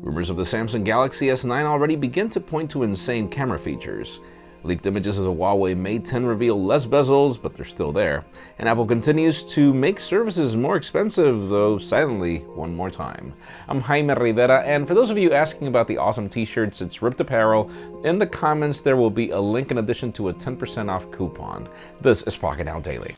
Rumors of the Samsung Galaxy S9 already begin to point to insane camera features. Leaked images of the Huawei Mate 10 reveal less bezels, but they're still there. And Apple continues to make services more expensive, though silently, one more time. I'm Jaime Rivera, and for those of you asking about the awesome t-shirts, it's Ripped Apparel. In the comments, there will be a link in addition to a 10% off coupon. This is Pocketnow Daily.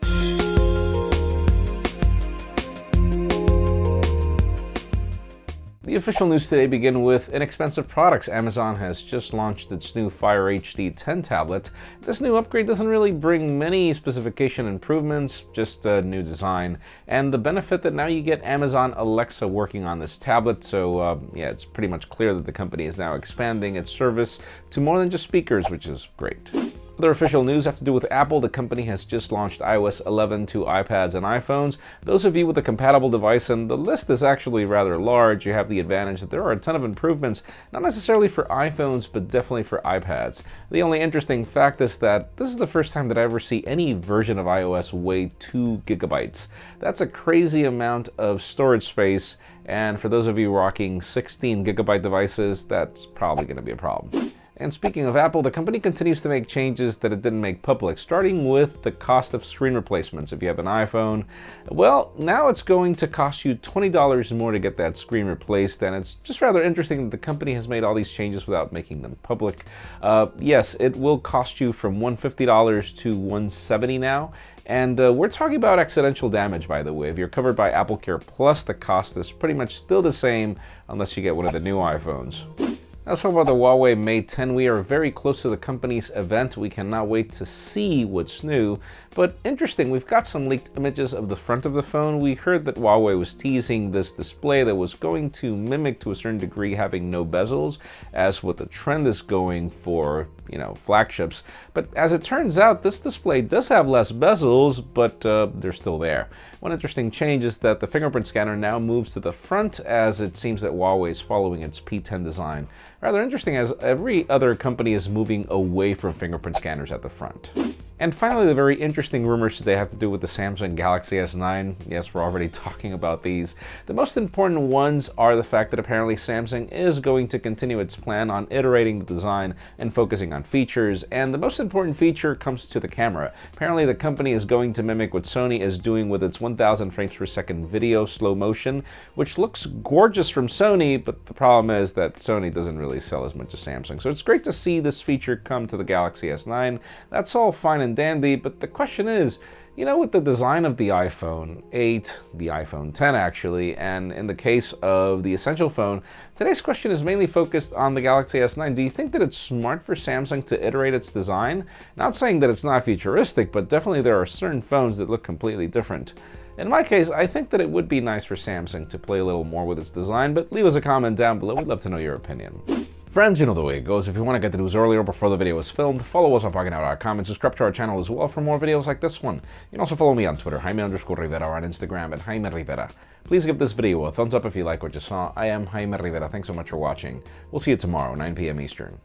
The official news today begin with inexpensive products. Amazon has just launched its new Fire HD 10 tablet. This new upgrade doesn't really bring many specification improvements, just a new design. And the benefit that now you get Amazon Alexa working on this tablet, so yeah, it's pretty much clear that the company is now expanding its service to more than just speakers, which is great. Other official news have to do with Apple. The company has just launched iOS 11 to iPads and iPhones. Those of you with a compatible device, and the list is actually rather large, you have the advantage that there are a ton of improvements, not necessarily for iPhones, but definitely for iPads. The only interesting fact is that this is the first time that I ever see any version of iOS weigh 2 gigabytes. That's a crazy amount of storage space, and for those of you rocking 16 gigabyte devices, that's probably going to be a problem. And speaking of Apple, the company continues to make changes that it didn't make public, starting with the cost of screen replacements. If you have an iPhone, well, now it's going to cost you $20 more to get that screen replaced, and it's just rather interesting that the company has made all these changes without making them public. Yes, it will cost you from $150 to $170 now, and we're talking about accidental damage, by the way. If you're covered by AppleCare Plus, the cost is pretty much still the same unless you get one of the new iPhones. Let's talk about the Huawei Mate 10. We are very close to the company's event. We cannot wait to see what's new. But interesting, we've got some leaked images of the front of the phone. We heard that Huawei was teasing this display that was going to mimic, to a certain degree, having no bezels, as what the trend is going for, flagships. But as it turns out, this display does have less bezels, but they're still there. One interesting change is that the fingerprint scanner now moves to the front, as it seems that Huawei is following its P10 design. Rather interesting, as every other company is moving away from fingerprint scanners at the front. And finally, the very interesting rumors today have to do with the Samsung Galaxy S9. Yes, we're already talking about these. The most important ones are the fact that apparently Samsung is going to continue its plan on iterating the design and focusing on features, and the most important feature comes to the camera. Apparently the company is going to mimic what Sony is doing with its 1000 frames per second video slow motion, which looks gorgeous from Sony, but the problem is that Sony doesn't really sell as much as Samsung. So it's great to see this feature come to the Galaxy S9. That's all fine and dandy, but the question is, with the design of the iPhone 8, the iPhone 10 actually, and in the case of the Essential phone, today's question is mainly focused on the Galaxy S9. Do you think that it's smart for Samsung to iterate its design? Not saying that it's not futuristic, but definitely there are certain phones that look completely different. In my case, I think that it would be nice for Samsung to play a little more with its design, but leave us a comment down below. We'd love to know your opinion. Friends, you know the way it goes. If you want to get the news earlier before the video is filmed, follow us on Pocketnow.com and subscribe to our channel as well for more videos like this one. You can also follow me on Twitter, Jaime_Rivera, or on Instagram at Jaime Rivera. Please give this video a thumbs up if you like what you saw. I am Jaime Rivera. Thanks so much for watching. We'll see you tomorrow, 9 p.m. Eastern.